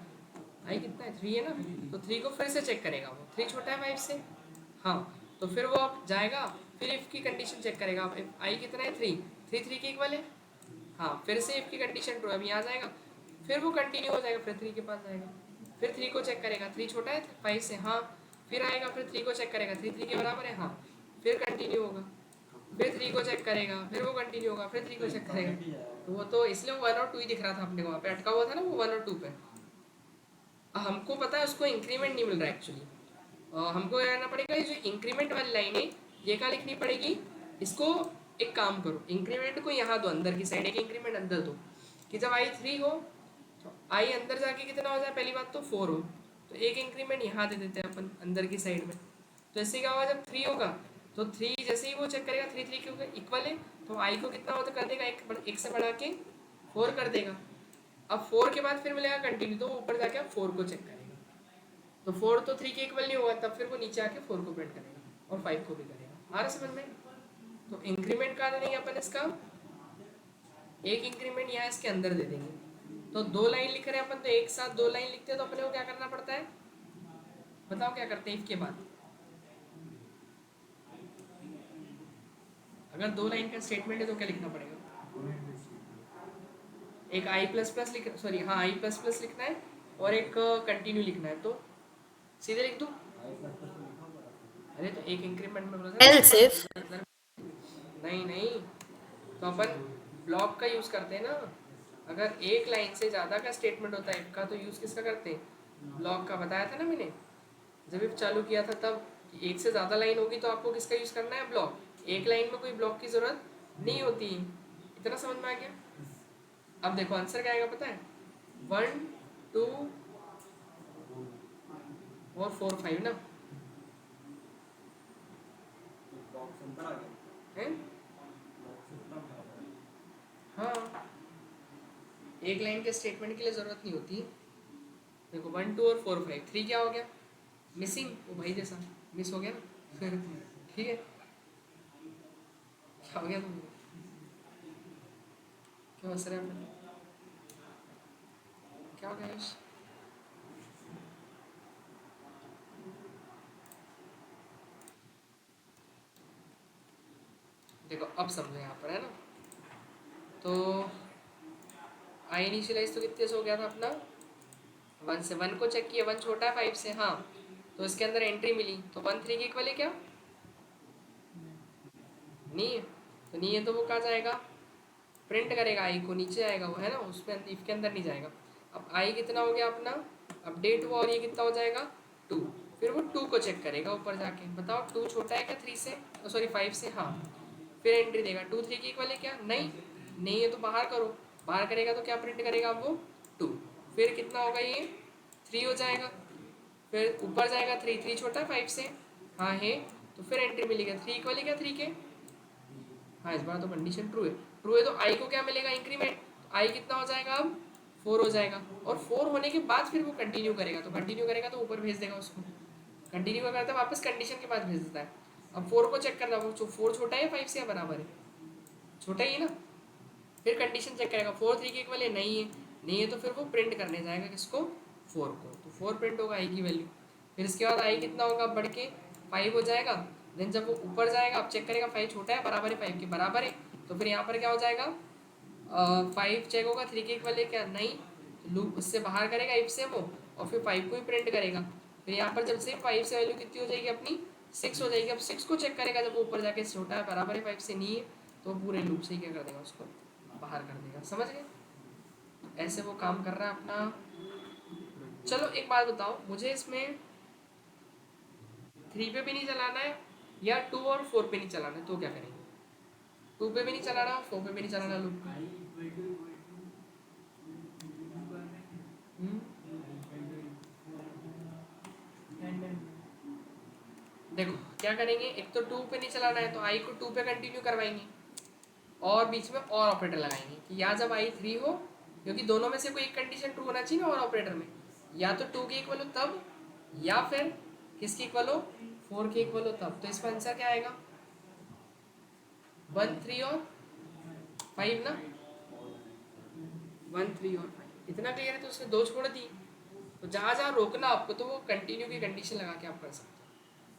आई कितना है 3 है ना, तो 3 को फिर से चेक करेगा, वो 3 छोटा है 5 से, हाँ, तो फिर वो अब जाएगा, फिर इफ की कंडीशन चेक करेगा, अब आई कितना है 3, 3 के इक्वल है, हाँ, फिर से इफ की कंडीशन ट्रू, अब यहाँ जाएगा, फिर वो कंटिन्यू हो जाएगा, फिर 3 के पास जाएगा, फिर 3 को चेक करेगा, 3 छोटा है 5 से, हाँ, फिर आएगा, फिर 3 को चेक करेगा, 3 के बराबर है, हाँ, फिर कंटिन्यू होगा, फिर 3 को चेक करेगा, फिर वो कंटिन्यू होगा, फिर 3 को चेक करेगा, तो वो तो इसलिए 1 और 2 ही दिख रहा था अपने को, वहाँ पे अटका हुआ था ना वो 1 और 2 पे। हमको पता है उसको इंक्रीमेंट नहीं मिल रहा है एक्चुअली, हमको क्या करना पड़ेगा, ये जो इंक्रीमेंट वाली लाइन है ये क्या लिखनी पड़ेगी, इसको एक काम करो, इंक्रीमेंट को यहाँ दो, अंदर की साइड एक इंक्रीमेंट अंदर दो, कि जब आई 3 हो तो आई अंदर जाके कितना हो जाए, पहली बात तो 4 हो, तो एक इंक्रीमेंट यहाँ दे देते हैं अपन अंदर की साइड में, तो इससे क्या होगा, जब 3 होगा तो 3 जैसे ही वो चेक करेगा 3 के इक्वल है, तो आई को कितना होता कर देगा, एक से बढ़ा के 4 कर देगा, अब 4 के बाद फिर मिलेगा कंटिन्यू, तो ऊपर जाके अब 4 को चेक करेगा, तो 4 तो 3 के इक्वल नहीं होगा, तब फिर वो नीचे आके 4 को प्रिंट करेगा और 5 को भी करेगा, आ रहा समझ में। तो इंक्रीमेंट का नहीं अपन इसका एक इंक्रीमेंट यहाँ इसके अंदर दे देंगे, तो 2 लाइन लिख रहे हैं अपन, तो एक साथ 2 लाइन लिखते हैं, तो अपने को क्या करना पड़ता है, बताओ क्या करते हैं इफ के बाद, अगर 2 लाइन का स्टेटमेंट है तो क्या लिखना पड़ेगा, एक आई प्लस प्लस लिख, सॉरी हाँ आई प्लस प्लस लिखना है और एक कंटिन्यू लिखना है, तो सीधे लिख दूँ, अरे तो एक इंक्रीमेंट में बोला एल्स इफ था, नहीं नहीं, तो अपन ब्लॉक का यूज़ करते हैं ना, अगर एक लाइन से ज़्यादा का स्टेटमेंट होता है इफ का, तो यूज़ किसका करते हैं, ब्लॉक का, बताया था ना मैंने जब इफ चालू किया था तब, एक से ज़्यादा लाइन होगी तो आपको किसका यूज़ करना है, ब्लॉक, एक लाइन में कोई ब्लॉक की ज़रूरत नहीं होती, इतना समझ में आ गया। अब देखो आंसर क्या आएगा पता है, 1 2 और 4 5 ना है, हाँ, एक लाइन के स्टेटमेंट के लिए ज़रूरत नहीं होती, देखो 1 2 और 4 5, 3 क्या हो गया, मिसिंग, वो भाई जैसा मिस हो गया ना ठीक है, क्या हो गया तुम, क्या हंस रहे हैं, क्या हो गया यश? देखो अब समझो यहाँ पर है ना, तो आई इनिशियलाइज तो कितने से हो गया था अपना, 1 से, 1 को चेक किया, 1 छोटा है 5 से, हाँ, तो इसके अंदर एंट्री मिली, तो 1 3 के इक्वल है क्या, नहीं है, तो नहीं है तो वो कहाँ जाएगा, प्रिंट करेगा आई को, नीचे आएगा वो, है ना, उसमें इफ के अंदर नहीं जाएगा। अब आई कितना हो गया अपना, अपडेट हुआ, और ये कितना हो जाएगा 2, फिर वो 2 को चेक करेगा ऊपर जाके, बताओ 2 छोटा है क्या 3 से, सॉरी 5 से, हाँ, फिर एंट्री देगा, 2 3 के इक्वल है क्या, नहीं, नहीं है तो बाहर करो, बाहर करेगा तो क्या प्रिंट करेगा वो 2, फिर कितना होगा ये 3 हो जाएगा, फिर ऊपर जाएगा 3, 3 छोटा है 5 से, हाँ है, तो फिर एंट्री मिलेगा 3 इक्वल है क्या 3 के, हाँ इस बार तो कंडीशन ट्रू है, ट्रू है तो आई को क्या मिलेगा इंक्रीमेंट, तो आई कितना हो जाएगा अब 4 हो जाएगा, और 4 होने के बाद फिर वो कंटिन्यू करेगा, तो कंटिन्यू करेगा तो ऊपर भेज देगा उसको, कंटिन्यू का करता है वापस कंडीशन के बाद भेज देता है। अब 4 को चेक करना, वो 4 छोटा है 5 से या बराबर है, छोटा ही है ना, फिर कंडीशन चेक करेगा 4 3 के इक्वल है, नहीं है, नहीं है तो फिर वो प्रिंट करने जाएगा किसको 4 को, तो 4 प्रिंट होगा आई की वैल्यू, फिर इसके बाद आई कितना होगा बढ़ के 5 हो जाएगा, देन जब वो ऊपर जाएगा अब चेक करेगा 5 छोटा है बराबर है 5 के बराबर है, तो फिर यहाँ पर क्या हो जाएगा 5 चेक होगा 3 के इक्वल है क्या, नहीं, तो लूप उससे बाहर करेगा इफ से वो, और फिर 5 को ही प्रिंट करेगा, फिर यहाँ पर जब से 5 से वैल्यू कितनी हो जाएगी अपनी 6 हो जाएगी, अब 6 को चेक करेगा जब वो ऊपर जाके छोटा है बराबर है 5 से नहीं है, तो पूरे लूप से ही क्या कर देगा उसको बाहर कर देगा, समझ गए, ऐसे वो काम कर रहा है अपना। चलो एक बात बताओ मुझे, इसमें 3 पे भी नहीं चलाना है या 2 और 4 पे नहीं चलाना तो क्या करेंगे? 2 पे भी नहीं चलाना, 4 पे भी नहीं चलाना लूप। देखो क्या करेंगे, एक तो 2 पे नहीं चलाना है तो आई को 2 पे कंटिन्यू करवाएंगे और बीच में और ऑपरेटर लगाएंगे कि या जब आई 3 हो, क्योंकि दोनों में से कोई एक कंडीशन ट्रू होना चाहिए ना और ऑपरेटर में, या तो 2 के इक्वल हो तब, या फिर किसके इक्वल हो, 4 के इक्वल हो तब। तो इसका आंसर क्या आएगा? 1 3 और 5 ना, 1 3 और 5 इतना क्लियर है। तो उसने 2 छोड़ दी, तो जहाँ जहाँ रोकना आपको तो वो कंटिन्यू की कंडीशन लगा के आप कर सकते हो।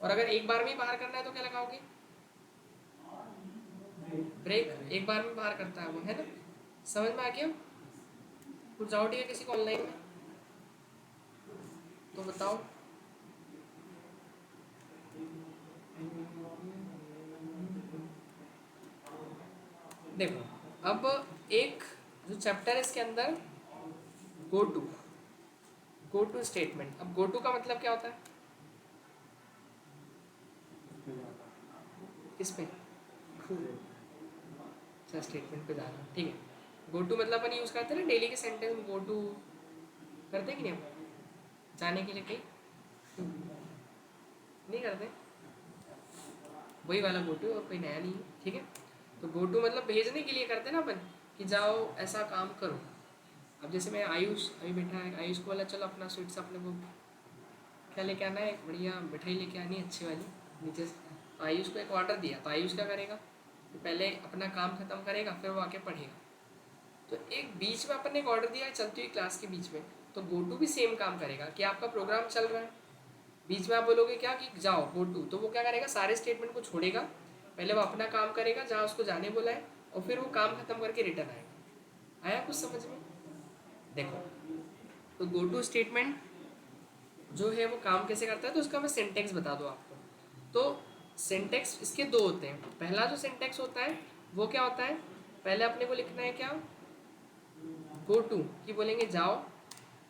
और अगर एक बार में ही बाहर करना है तो क्या लगाओगे? ब्रेक। एक बार में बाहर करता है वो, है ना? समझ में आ गया? कुछ डाउट है किसी को ऑनलाइन में तो बताओ। देखो अब एक जो चैप्टर है इसके अंदर गो टू स्टेटमेंट। अब गो टू का मतलब क्या होता है? किस पे? अच्छा, स्टेटमेंट पे जाना, ठीक है। गो टू मतलब अपन यूज़ करते हैं ना डेली के सेंटेंस में, गो टू करते हैं कि नहीं हम जाने के लिए कहीं? नहीं करते, वही वाला गो टू और कोई नया नहीं है, ठीक है। तो गो टू मतलब भेजने के लिए करते हैं ना अपन कि जाओ ऐसा काम करो। अब जैसे मैं आयुष अभी बैठा है, आयुष को बोला चलो अपना स्वीट्स अपने को क्या लेके आना है, बढ़िया मिठाई लेके आनी है अच्छी वाली नीचे से। तो आयुष को एक ऑर्डर दिया, तो आयुष क्या करेगा कि पहले अपना काम खत्म करेगा फिर वो आके पढ़ेगा। तो एक बीच में अपन ने एक ऑर्डर दिया है चलती हुई क्लास के बीच में, तो गो टू भी सेम काम करेगा कि आपका प्रोग्राम चल रहा है, बीच में आप बोलोगे क्या कि जाओ गो टू, तो वो क्या करेगा सारे स्टेटमेंट को छोड़ेगा, पहले वो अपना काम करेगा जहाँ उसको जाने बोला है और फिर वो काम खत्म करके रिटर्न आएगा। आया कुछ समझ में? देखो तो गो टू स्टेटमेंट जो है वो काम कैसे करता है, तो उसका मैं सिंटेक्स बता दूँ आपको। तो सिंटेक्स इसके दो होते हैं। पहला जो सिंटेक्स होता है वो क्या होता है, पहले अपने को लिखना है क्या, गो टू की बोलेंगे जाओ,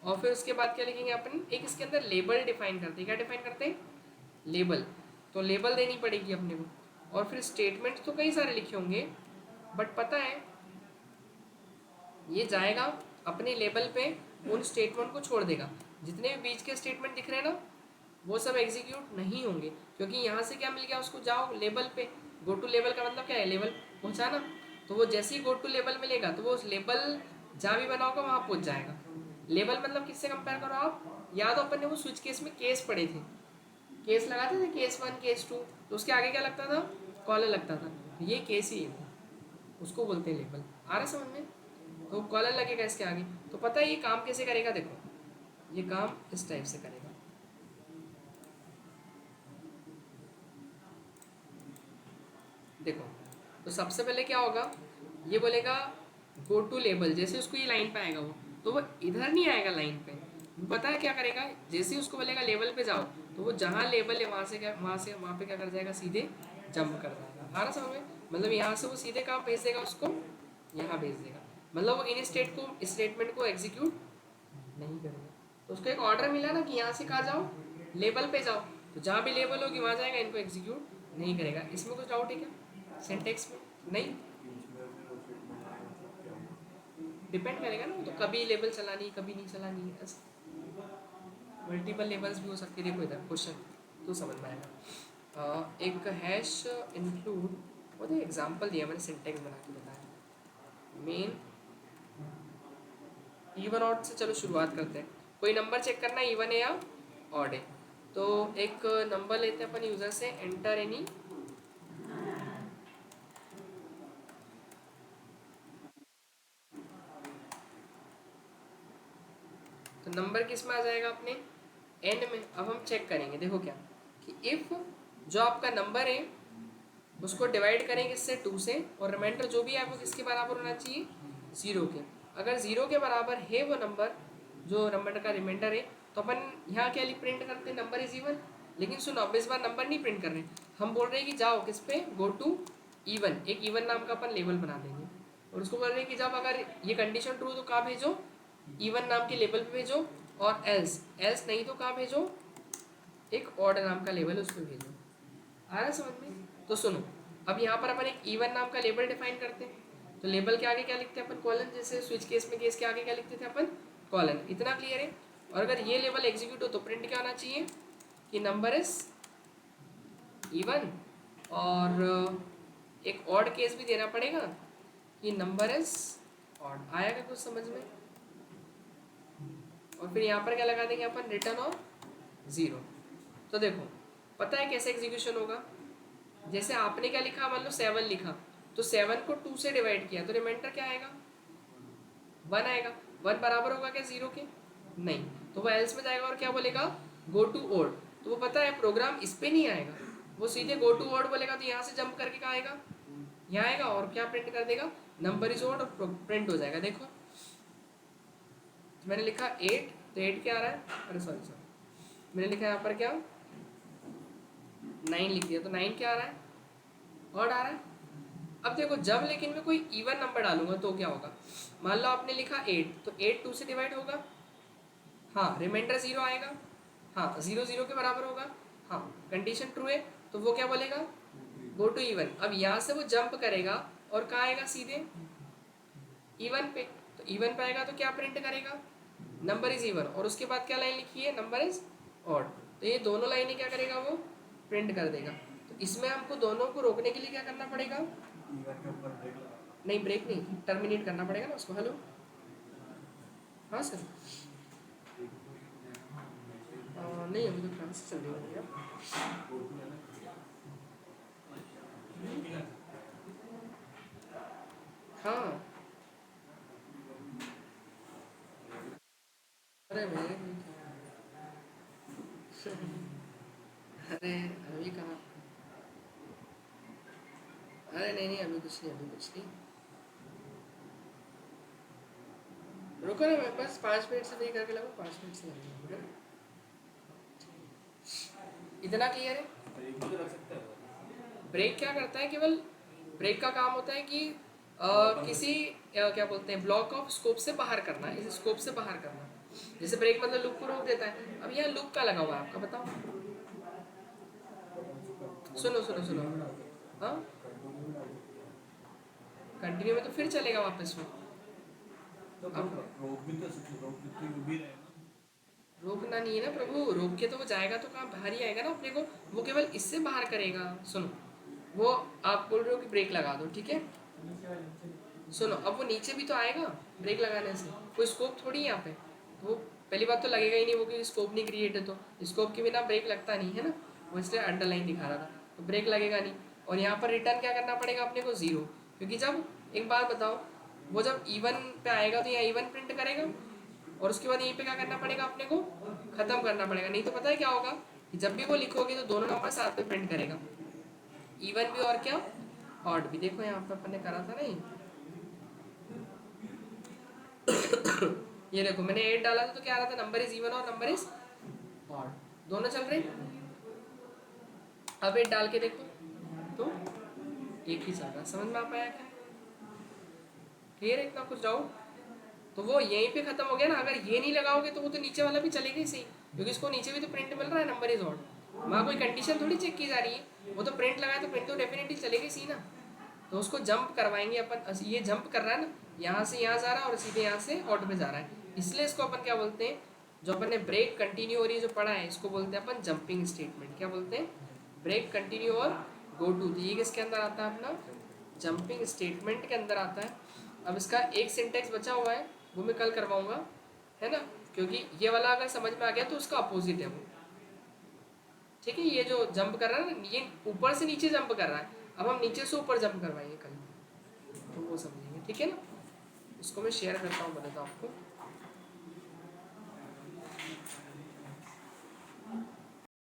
और फिर उसके बाद क्या लिखेंगे अपन, एक इसके अंदर लेबल डिफाइन करते हैं। क्या डिफाइन करते हैं? लेबल। तो लेबल देनी पड़ेगी अपने को। और फिर स्टेटमेंट तो कई सारे लिखे होंगे, बट पता है ये जाएगा अपने लेबल पे, उन स्टेटमेंट को छोड़ देगा। जितने भी बीच के स्टेटमेंट दिख रहे हैं ना वो सब एग्जीक्यूट नहीं होंगे, क्योंकि यहाँ से क्या मिल गया उसको, जाओ लेबल पे। गो टू लेबल का मतलब क्या है, लेबल पहुँचाना। तो वो जैसे ही गो टू लेबल मिलेगा तो वो उस लेबल जहाँ भी बना होगा वहाँ पहुँच जाएगा। लेबल मतलब किससे कंपेयर करो आप, या तो अपन ने वो स्विच केस में केस पढ़े थे, केस लगाते थे, केस 1 केस 2, तो उसके आगे क्या लगता था, कॉलर लगता था। तो ये केस ही है, उसको बोलते हैं लेबल। आ रहा समझ में? तो कॉलर लगेगा इसके आगे। तो पता है ये काम कैसे करेगा, देखो ये काम इस टाइप से करेगा। देखो तो सबसे पहले क्या होगा, ये बोलेगा गो टू लेबल, जैसे उसको ये लाइन पे आएगा वो, तो वो इधर नहीं आएगा लाइन पे, वो पता है क्या करेगा, जैसे ही उसको बोलेगा लेवल पे जाओ, तो वो जहाँ लेवल है वहाँ से क्या, वहाँ पे क्या कर जाएगा, सीधे जंप कर जाएगा। आ रहा समझ में? मतलब यहाँ से वो सीधे कहाँ भेज देगा उसको, यहाँ भेज देगा। मतलब वो इन स्टेटमेंट को एग्जीक्यूट नहीं करेगा। तो उसको एक ऑर्डर मिला ना कि यहाँ से कहाँ जाओ, लेबल पे जाओ, तो जहाँ भी लेबल होगी वहाँ जाएगा, इनको एग्जीक्यूट नहीं करेगा। इसमें कुछ डाउट है क्या सिंटेक्स में? नहीं, डिपेंड करेगा ना, तो कभी लेबल चलानी कभी नहीं चलानी, मल्टीपल लेबल्स भी हो सकती है। देखो इधर क्वेश्चन तो समझ में आएगा। एक हैश इंक्लूड, वो तो एग्जाम्पल दिया मैंने, सिंटेक्स बना के बताया। मेन इवन ऑड से चलो शुरुआत करते हैं। कोई नंबर चेक करना है इवन है या ऑड है। तो एक नंबर लेते हैं अपन यूज़र से, एंटर एनी तो नंबर किस में आ जाएगा अपने, एन में। अब हम चेक करेंगे, देखो क्या कि इफ़ जो आपका नंबर है उसको डिवाइड करेंगे इससे 2 से, और रिमाइंडर जो भी है वो किसके बराबर होना चाहिए, 0 के। अगर 0 के बराबर है वो नंबर, जो नंबर का रिमाइंडर है, तो अपन यहाँ क्या लिख प्रिंट करते हैं, नंबर इज इवन। लेकिन सुनो अब इस बार नंबर नहीं प्रिंट कर रहे, हम बोल रहे हैं कि जाओ किस पे, गो टू इवन। एक इवन नाम का अपन लेबल बना देंगे और उसको बोल रहे हैं कि जब अगर ये कंडीशन ट्रू तो कहाँ भेजो, इवन नाम के लेबल पे भेजो, और एल्स नहीं तो कहाँ भेजो, एक ऑड नाम का लेबल उस पर भेजो। आ रहा समझ में? तो सुनो, अब यहाँ पर अपन एक E1 नाम का लेबल डिफाइन करते हैं। तो लेबल के आगे क्या लिखते हैं अपन? कॉलन। जैसे स्विच केस में केस के आगे क्या लिखते थे अपन? कॉलन। इतना क्लियर है? और अगर ये लेबल एग्जीक्यूट हो तो प्रिंट क्या आना चाहिए कि नंबर इज E1। और एक ऑड केस भी देना पड़ेगा कि नंबर इज ऑड। आएगा कुछ समझ में? और फिर यहाँ पर क्या लगा देंगे अपन? रिटर्न और 0। तो देखो, पता है कैसे एग्जीक्यूशन होगा? जैसे आपने क्या लिखा, मान लो 7 लिखा, तो 7 को 2 से डिवाइड किया तो रिमाइंडर क्या आएगा? 1 आएगा। 1 बराबर होगा क्या 0 के? नहीं। तो वो एल्स में जाएगा और क्या बोलेगा? Go to odd. तो वो पता है प्रोग्राम इस पे नहीं आएगा, वो सीधे गो टू ओड बोलेगा। तो यहाँ से जंप करके कहाँ आएगा? यहाँ आएगा और क्या प्रिंट कर देगा? नंबर इज ओड, और प्रिंट हो जाएगा। देखो मैंने लिखा 8, तो 8 क्या आ रहा है? अरे सॉरी, मैंने लिखा यहाँ पर क्या 9 लिख दिया, तो 9 क्या आ रहा है? ऑड आ रहा है। अब देखो, जब लेकिन मैं कोई इवन नंबर डालूंगा तो क्या होगा? मान लो आपने लिखा 8, तो 8 2 से डिवाइड होगा, हाँ, रिमाइंडर 0 आएगा, हाँ, 0 0 के बराबर होगा, हाँ, कंडीशन ट्रू है, तो वो क्या बोलेगा? Go to even. अब यहाँ से वो जंप करेगा और कहाँ आएगा? सीधे इवन पे। तो इवन पे आएगा तो क्या प्रिंट करेगा? Number is even. और उसके बाद क्या लाइन लिखी है? Number is odd. तो ये दोनों लाइनें क्या करेगा? वो प्रिंट कर देगा। तो इसमें हमको दोनों को रोकने के लिए क्या करना पड़ेगा? नहीं, ब्रेक नहीं, टर्मिनेट करना पड़ेगा ना उसको। हेलो, हाँ सर। नहीं, अभी तो क्लास चल रही है भैया। हाँ, अरे मेरे अरे अभी कहाँ? अरे नहीं नहीं, अभी कुछ नहीं, अभी कुछ नहीं। रुको ना, मैं बस 5 मिनट से नहीं करके लगा, 5 मिनट से लगेगा। इतना क्लियर है? ब्रेक क्या करता है? केवल ब्रेक का काम होता है कि किसी क्या बोलते हैं, ब्लॉक ऑफ स्कोप से बाहर करना, इस स्कोप से बाहर करना। जैसे ब्रेक मतलब लूप को रोक देता है। अब यहाँ लूप का लगा हुआ है आपका, बताओ। सुनो सुनो सुनो, हाँ, कंटिन्यू में तो फिर चलेगा वापस में। अब रोकना नहीं है ना प्रभु, रोक के तो वो जाएगा तो कहाँ? बाहर ही आएगा ना अपने को। वो केवल इससे बाहर करेगा। सुनो, वो आप बोल रहे हो कि ब्रेक लगा दो, ठीक है, सुनो, अब वो नीचे भी तो आएगा ब्रेक लगाने से। कोई स्कोप थोड़ी है यहाँ पे। वो पहली बात तो लगेगा ही नहीं, वो क्योंकि स्कोप नहीं क्रिएट है, तो स्कोप के बिना ब्रेक लगता नहीं है ना। वो इसलिए अंडरलाइन दिखा रहा था, तो ब्रेक लगेगा नहीं। और यहाँ पर रिटर्न क्या करना पड़ेगा अपने को? 0। क्योंकि जब, एक बात बताओ, वो जब इवन पे आएगा तो यहाँ इवन प्रिंट करेगा, और उसके बाद यहीं पे क्या करना पड़ेगा अपने को? खत्म करना पड़ेगा। नहीं तो पता है क्या होगा कि जब भी वो लिखोगे तो दोनों नंबर साथ में प्रिंट करेगा, इवन भी और क्या, ऑड भी। देखो यहाँ पे अपन ने करा था नहीं, ये देखो मैंने 8 डाला था तो क्या आ रहा था? नंबर इज इवन और नंबर इज ऑड, दोनों चल रहे। अब 8 डाल के देखो तो एक ही चल रहा। समझ में आ पाया क्या? क्लियर है? इतना कुछ डाउट? तो वो यहीं पे खत्म हो गया ना। अगर ये नहीं लगाओगे तो वो तो नीचे वाला भी चलेगा ही सही, क्योंकि इसको नीचे भी तो प्रिंट मिल रहा है, नंबर इज ऑड। वहाँ कोई कंडीशन थोड़ी चेक की जा रही है, वो तो प्रिंट लगाए तो प्रिंट तो डेफिनेटली चलेगी सी ना। तो उसको जंप करवाएंगे अपन। ये जंप कर रहा है ना, यहाँ से यहाँ जा रहा है और सीधे यहाँ से ऑड में जा रहा है, इसलिए इसको अपन क्या बोलते हैं? जो अपन ने ब्रेक कंटिन्यू और ये जो पढ़ा है, इसको बोलते हैं अपन जंपिंग स्टेटमेंट। क्या बोलते हैं? ब्रेक कंटिन्यू और गो टू। तो ये किसके अंदर आता है? अपना जंपिंग स्टेटमेंट के अंदर आता है। अब इसका एक सिंटेक्स बचा हुआ है, वो मैं कल करवाऊंगा, है ना, क्योंकि ये वाला अगर समझ में आ गया तो उसका अपोजिट है वो, ठीक है। ये जो जंप कर रहा है ना, ये ऊपर से नीचे जंप कर रहा है, अब हम नीचे से ऊपर जंप करवाएंगे कल, तो वो समझेंगे, ठीक है ना। उसको मैं शेयर करता हूँ, बताता हूँ आपको।